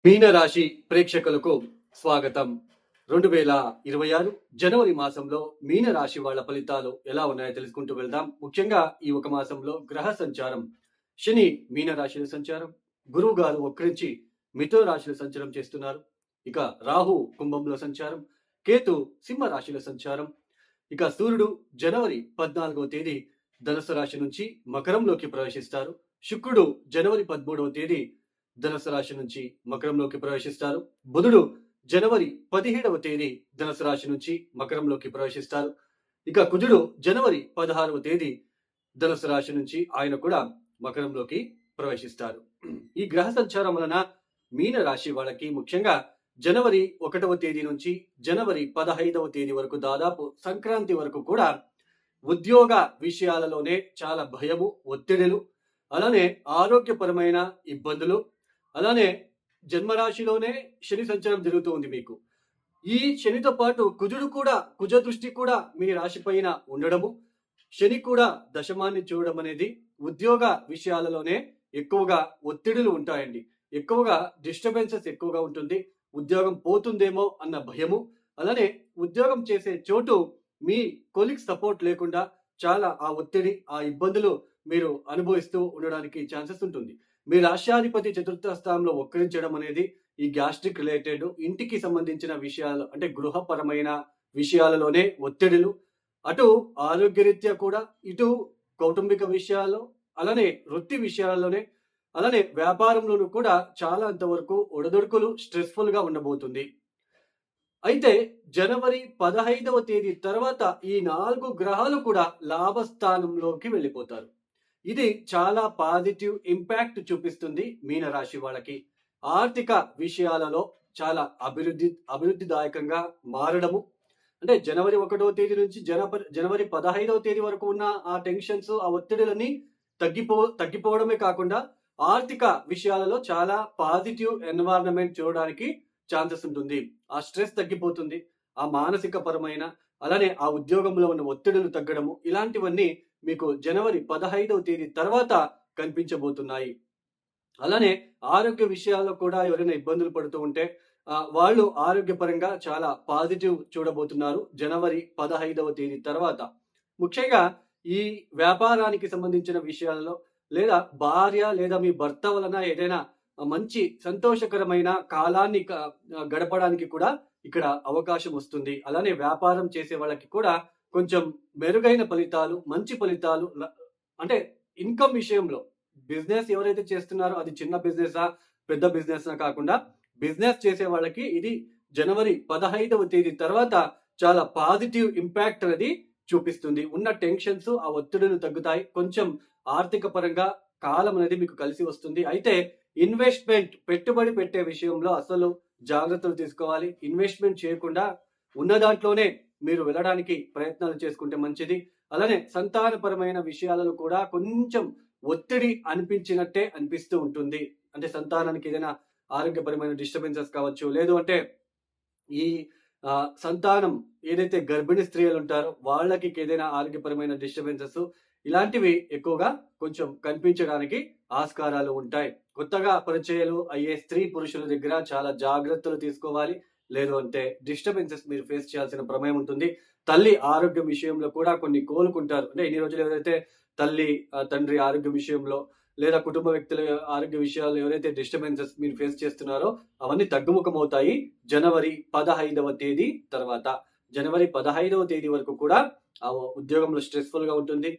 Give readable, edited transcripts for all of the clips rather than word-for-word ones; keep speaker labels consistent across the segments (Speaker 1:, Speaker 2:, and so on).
Speaker 1: మీనరాశి ప్రేక్షకులకు స్వాగతం. 2026 జనవరి మాసంలో మీనరాశి వాళ్ళ ఫలితాలు ఎలా ఉన్నాయో తెలుసుకుంటూ వెళ్దాం. ముఖ్యంగా ఈ ఒక మాసంలో గ్రహ సంచారం, శని మీనరాశిలో సంచారం, గురువు గారు వక్రించి మిథున రాశిలో సంచారం చేస్తున్నారు. ఇక రాహు కుంభంలో సంచారం, కేతు సింహ రాశిలో సంచారం. ఇక సూర్యుడు జనవరి 14వ తేదీ ధనుసు రాశి నుంచి మకరంలోకి ప్రవేశిస్తారు. శుక్రుడు జనవరి 13వ తేదీ ధనుసు రాశి నుంచి మకరంలోకి ప్రవేశిస్తారు. బుధుడు జనవరి 17వ తేదీ ధనుసు రాశి నుంచి మకరంలోకి ప్రవేశిస్తారు. ఇక కుజుడు జనవరి 16వ తేదీ ధనుసు రాశి నుంచి ఆయన కూడా మకరంలోకి ప్రవేశిస్తారు. ఈ గ్రహ సంచారం వలన మీన రాశి వాళ్ళకి ముఖ్యంగా జనవరి 1వ తేదీ నుంచి జనవరి 15వ తేదీ వరకు దాదాపు సంక్రాంతి వరకు కూడా ఉద్యోగ విషయాలలోనే చాలా భయము, ఒత్తిడులు, అలానే ఆరోగ్యపరమైన ఇబ్బందులు, అలానే జన్మరాశిలోనే శని సంచారం జరుగుతూ ఉంది మీకు. ఈ శనితో పాటు కుజుడు కూడా, కుజ దృష్టి కూడా మీ రాశి పైన ఉండడము, శని కూడా దశమాన్ని చూడడం అనేది ఉద్యోగ విషయాలలోనే ఎక్కువగా ఒత్తిడులు ఉంటాయండి. ఎక్కువగా డిస్టర్బెన్సెస్ ఎక్కువగా ఉంటుంది. ఉద్యోగం పోతుందేమో అన్న భయము, అలానే ఉద్యోగం చేసే చోటు మీ కొలీగ్ సపోర్ట్ లేకుండా చాలా ఆ ఒత్తిడి, ఆ ఇబ్బందులు మీరు అనుభవిస్తూ ఉండడానికి ఛాన్సెస్ ఉంటుంది. మీ రాష్ట్రాధిపతి చతుర్థ స్థానంలో వక్రించడం అనేది ఈ గ్యాస్ట్రిక్ రిలేటెడ్ ఇంటికి సంబంధించిన విషయాలు, అంటే గృహపరమైన విషయాలలోనే ఒత్తిడులు, అటు ఆరోగ్యరీత్యా కూడా, ఇటు కౌటుంబిక విషయాలు, అలానే వృత్తి విషయాల్లోనే, అలానే వ్యాపారంలోనూ కూడా చాలా అంతవరకు ఒడదొడుకులు, స్ట్రెస్ఫుల్ గా ఉండబోతుంది. అయితే జనవరి 15వ తేదీ తర్వాత ఈ 4 గ్రహాలు కూడా లాభస్థానంలోకి వెళ్ళిపోతారు. ఇది చాలా పాజిటివ్ ఇంపాక్ట్ చూపిస్తుంది మీనరాశి వాళ్ళకి. ఆర్థిక విషయాలలో చాలా అభివృద్ధిదాయకంగా మారడము, అంటే జనవరి 1వ తేదీ నుంచి జనవరి 15వ తేదీ వరకు ఉన్న ఆ టెన్షన్స్, ఆ ఒత్తిడులన్నీ తగ్గిపోవడమే కాకుండా ఆర్థిక విషయాలలో చాలా పాజిటివ్ ఎన్వైరన్మెంట్ చూడడానికి ఛాన్సెస్ ఉంటుంది. ఆ స్ట్రెస్ తగ్గిపోతుంది. ఆ మానసిక పరమైన, అలానే ఆ ఉద్యోగంలో ఉన్న ఒత్తిడులు తగ్గడము, ఇలాంటివన్నీ మీకు జనవరి 15వ తేదీ తర్వాత కనిపించబోతున్నాయి. అలానే ఆరోగ్య విషయాల్లో కూడా ఎవరైనా ఇబ్బందులు పడుతూ ఉంటే వాళ్ళు ఆరోగ్యపరంగా చాలా పాజిటివ్ చూడబోతున్నారు జనవరి 15వ తేదీ తర్వాత. ముఖ్యంగా ఈ వ్యాపారానికి సంబంధించిన విషయాలలో, లేదా భార్య లేదా మీ భర్త వలన ఏదైనా మంచి సంతోషకరమైన కాలాన్ని గడపడానికి కూడా ఇక్కడ అవకాశం వస్తుంది. అలానే వ్యాపారం చేసే వాళ్ళకి కూడా కొంచెం మెరుగైన ఫలితాలు, మంచి ఫలితాలు, అంటే ఇన్కమ్ విషయంలో బిజినెస్ ఎవరైతే చేస్తున్నారో అది చిన్న బిజినెసా, పెద్ద బిజినెసా కాకుండా బిజినెస్ చేసే వాళ్ళకి ఇది జనవరి 15వ తేదీ తర్వాత చాలా పాజిటివ్ ఇంపాక్ట్ అనేది చూపిస్తుంది. ఉన్న టెన్షన్స్, ఆ ఒత్తిడులు తగ్గుతాయి. కొంచెం ఆర్థిక పరంగా కాలం అనేది మీకు కలిసి వస్తుంది. అయితే ఇన్వెస్ట్మెంట్, పెట్టుబడి పెట్టే విషయంలో అసలు జాగ్రత్తలు తీసుకోవాలి. ఇన్వెస్ట్మెంట్ చేయకుండా ఉన్న దాంట్లోనే మీరు వెళ్ళడానికి ప్రయత్నాలు చేసుకుంటే మంచిది. అలానే సంతానపరమైన విషయాలలో కూడా కొంచెం ఒత్తిడి అనిపించినట్టే అనిపిస్తూ ఉంటుంది. అంటే సంతానానికి ఏదైనా ఆరోగ్యపరమైన డిస్టర్బెన్సెస్ కావచ్చు, లేదు అంటే ఈ సంతానం ఏదైతే గర్భిణీ స్త్రీలు ఉంటారో వాళ్ళకి ఏదైనా ఆరోగ్యపరమైన డిస్టర్బెన్సెస్, ఇలాంటివి ఎక్కువగా కొంచెం కనిపించడానికి ఆస్కారాలు ఉంటాయి. కొత్తగా పరిచయాలు అయ్యే స్త్రీ పురుషుల దగ్గర చాలా జాగ్రత్తలు తీసుకోవాలి. లేదు అంటే డిస్టర్బెన్సెస్ మీరు ఫేస్ చేయాల్సిన ప్రమేయం ఉంటుంది. తల్లి ఆరోగ్యం విషయంలో కూడా కొన్ని కోలుకుంటారు. అంటే ఇన్ని రోజులు ఎవరైతే తల్లి, తండ్రి ఆరోగ్య విషయంలో, లేదా కుటుంబ వ్యక్తుల ఆరోగ్య విషయాల్లో ఎవరైతే డిస్టర్బెన్సెస్ మీరు ఫేస్ చేస్తున్నారో అవన్నీ తగ్గుముఖమవుతాయి జనవరి 15వ తేదీ తర్వాత. జనవరి 15వ తేదీ వరకు కూడా ఆ ఉద్యోగంలో స్ట్రెస్ఫుల్ గా ఉంటుంది.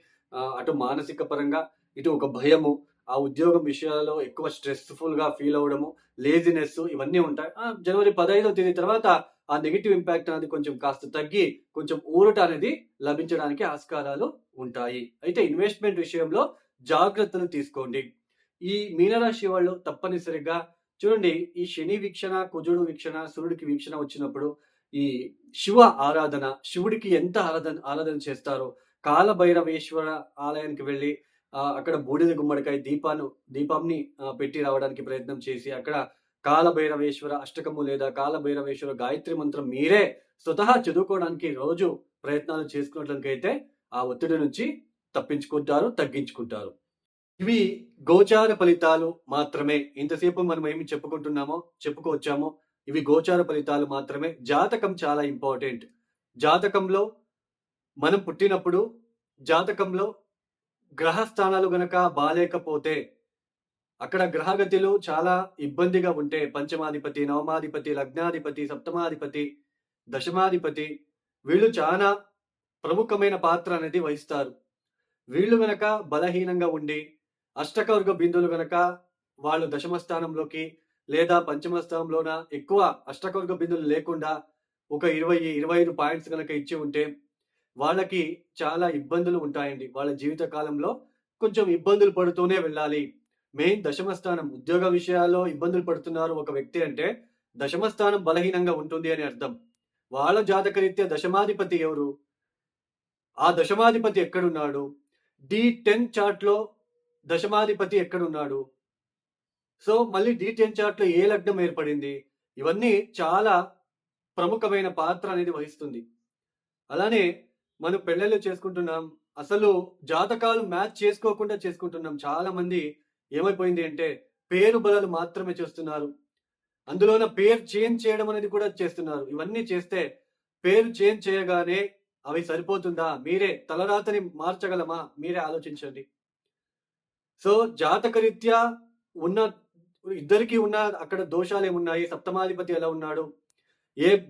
Speaker 1: అటు మానసిక పరంగా, ఇటు ఒక భయము, ఆ ఉద్యోగం విషయాలలో ఎక్కువ స్ట్రెస్ఫుల్ గా ఫీల్ అవ్వడము, లేజినెస్, ఇవన్నీ ఉంటాయి. జనవరి 15వ తేదీ తర్వాత ఆ నెగిటివ్ ఇంపాక్ట్ అనేది కొంచెం కాస్త తగ్గి కొంచెం ఊరట అనేది లభించడానికి ఆస్కారాలు ఉంటాయి. అయితే ఇన్వెస్ట్మెంట్ విషయంలో జాగ్రత్తలు తీసుకోండి. ఈ మీనరాశి వాళ్ళు తప్పనిసరిగా చూడండి, ఈ శని వీక్షణ, కుజుడు వీక్షణ, సూర్యుడికి వీక్షణ వచ్చినప్పుడు ఈ శివ ఆరాధన, శివుడికి ఎంత ఆరాధన చేస్తారో, కాలభైరవేశ్వర ఆలయానికి వెళ్ళి అక్కడ బూడిద గుమ్మడికాయ దీపాన్ని పెట్టి రావడానికి ప్రయత్నం చేసి, అక్కడ కాలభైరవేశ్వర అష్టకము లేదా కాలభైరవేశ్వర గాయత్రి మంత్రం మీరే స్వతహా చదువుకోవడానికి రోజు ప్రయత్నాలు చేసుకున్నట్లయితే ఆ ఒత్తిడి నుంచి తప్పించుకుంటారు, తగ్గించుకుంటారు. ఇవి గోచార ఫలితాలు మాత్రమే. ఇంతసేపు మనం ఏమి చెప్పుకొచ్చామో ఇవి గోచార ఫలితాలు మాత్రమే. జాతకం చాలా ఇంపార్టెంట్. జాతకంలో మనం పుట్టినప్పుడు జాతకంలో గ్రహస్థానాలు గనక బాలేకపోతే, అక్కడ గ్రహగతులు చాలా ఇబ్బందిగా ఉంటే పంచమాధిపతి, నవమాధిపతి, లగ్నాధిపతి, సప్తమాధిపతి, దశమాధిపతి వీళ్ళు చాలా ప్రముఖమైన పాత్ర అనేది వహిస్తారు. వీళ్ళు గనక బలహీనంగా ఉండి, అష్టకవర్గ బిందువులు గనక వాళ్ళు దశమ స్థానంలోకి లేదా పంచమ స్థానంలోన ఎక్కువ అష్టకవర్గ బిందువులు లేకుండా ఒక 20, 25 పాయింట్స్ గనక ఇచ్చి ఉంటే, వాళ్ళకి చాలా ఇబ్బందులు ఉంటాయండి. వాళ్ళ జీవిత కాలంలో కొంచెం ఇబ్బందులు పడుతూనే వెళ్ళాలి. మెయిన్ దశమ స్థానం ఉద్యోగ విషయాల్లో ఇబ్బందులు పడుతున్నారు ఒక వ్యక్తి అంటే, దశమ స్థానం బలహీనంగా ఉంటుంది అని అర్థం. వాళ్ళ జాతకరీత్యా దశమాధిపతి ఎవరు? ఆ దశమాధిపతి ఎక్కడున్నాడు? D10 చార్ట్‌లో దశమాధిపతి ఎక్కడున్నాడు? సో, మళ్ళీ D10 చార్ట్‌లో ఏ లగ్నం ఏర్పడింది? ఇవన్నీ చాలా ప్రముఖమైన పాత్ర అనేది వహిస్తుంది. అలానే మనం పెళ్ళిళ్ళు చేసుకుంటున్నాం. అసలు జాతకాలు మ్యాచ్ చేసుకోకుండా చేసుకుంటున్నాం. చాలా మంది ఏమైపోయింది అంటే పేరు బలాలు మాత్రమే చూస్తున్నారు. అందులోన పేరు చేంజ్ చేయడం అనేది కూడా చేస్తున్నారు. ఇవన్నీ చేస్తే పేరు చేంజ్ చేయగానే అవి సరిపోతుందా? మీరే తలరాతని మార్చగలమా? మీరే ఆలోచించండి. సో, జాతకరీత్యా ఉన్న ఇద్దరికీ ఉన్న అక్కడ దోషాలేమున్నాయి? సప్తమాధిపతి ఎలా ఉన్నాడు?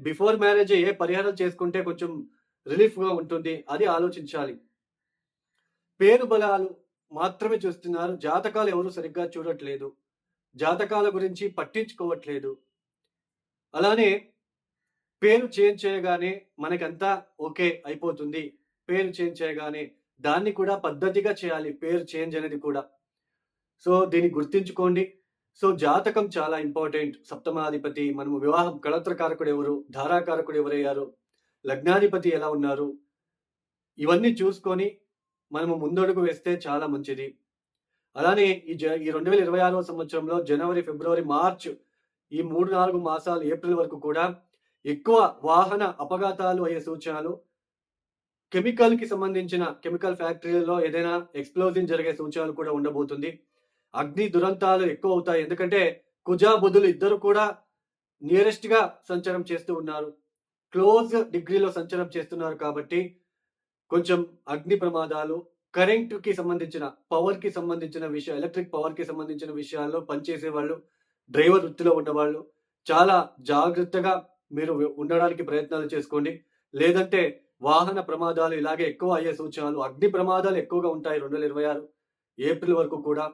Speaker 1: బిఫోర్ మ్యారేజే ఏ పరిహారాలు చేసుకుంటే కొంచెం రిలీఫ్‌గా ఉంటుంది. అది ఆలోచించాలి. పేరు బలాలు మాత్రమే చూస్తున్నారు. జాతకాలు ఎవరు సరిగ్గా చూడట్లేదు. జాతకాల గురించి పట్టించుకోవట్లేదు. అలానే పేరు చేంజ్ చేయగానే మనకంతా ఓకే అయిపోతుంది. పేరు చేంజ్ చేయగానే దాన్ని కూడా పద్ధతిగా చేయాలి. పేరు చేంజ్ అనేది కూడా. సో, దీన్ని గుర్తుంచుకోండి. సో, జాతకం చాలా ఇంపార్టెంట్. సప్తమాధిపతి, మనము వివాహం కళత్రకారకుడు ఎవరు? ధారాకారకుడు ఎవరయ్యారు? లగ్నాధిపతి ఎలా ఉన్నారు? ఇవన్నీ చూసుకొని మనము ముందడుగు వేస్తే చాలా మంచిది. అలానే ఈ 2026వ సంవత్సరంలో జనవరి, ఫిబ్రవరి, మార్చ్ ఈ 3, 4 మాసాలు ఏప్రిల్ వరకు కూడా ఎక్కువ వాహన అపఘాతాలు అయ్యే సూచనలు, కెమికల్‌కి సంబంధించిన కెమికల్ ఫ్యాక్టరీలలో ఏదైనా ఎక్స్‌ప్లోజన్ జరిగే సూచనలు కూడా ఉండబోతుంది. అగ్ని దురంతాలు ఎక్కువవుతాయి. ఎందుకంటే కుజ, బుధులు ఇద్దరు కూడా నియరెస్ట్‌గా సంచారం చేస్తూ ఉన్నారు. క్లోజ్ డిగ్రీలో సంచారం చేస్తున్నారు కాబట్టి కొంచెం అగ్ని ప్రమాదాలు, కరెంట్‌కి సంబంధించిన, పవర్‌కి సంబంధించిన ఎలక్ట్రిక్ పవర్‌కి సంబంధించిన విషయాల్లో పనిచేసేవాళ్ళు, డ్రైవర్ వృత్తిలో ఉన్నవాళ్ళు చాలా జాగ్రత్తగా మీరు ఉండడానికి ప్రయత్నాలు చేసుకోండి. లేదంటే వాహన ప్రమాదాలు ఇలాగే ఎక్కువ అయ్యే సూచనలు, అగ్ని ప్రమాదాలు ఎక్కువగా ఉంటాయి 2026 ఏప్రిల్ వరకు కూడా.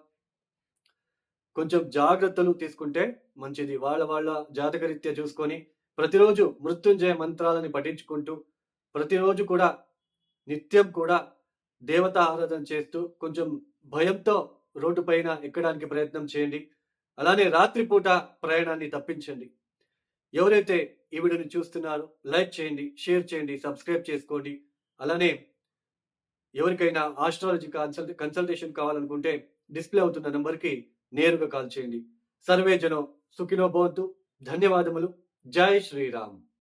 Speaker 1: కొంచెం జాగ్రత్తలు తీసుకుంటే మంచిది. వాళ్ళ జాతకరీత్యా చూసుకొని ప్రతిరోజు మృత్యుంజయ మంత్రాలని పఠించుకుంటూ, ప్రతిరోజు కూడా నిత్యం కూడా దేవతా ఆరాధన చేస్తూ కొంచెం భయంతో రోడ్డు పైన ఎక్కడానికి ప్రయత్నం చేయండి. అలానే రాత్రిపూట ప్రయాణాన్ని తప్పించండి. ఎవరైతే ఈ వీడియోని చూస్తున్నారో లైక్ చేయండి, షేర్ చేయండి, సబ్స్క్రైబ్ చేసుకోండి. అలానే ఎవరికైనా ఆస్ట్రాలజీ కన్సల్టేషన్ కావాలనుకుంటే డిస్ప్లే అవుతున్న నంబర్‌కి నేరుగా కాల్ చేయండి. సర్వే జనం సుఖినో భవంతు. ధన్యవాదములు. జై శ్రీరామ్.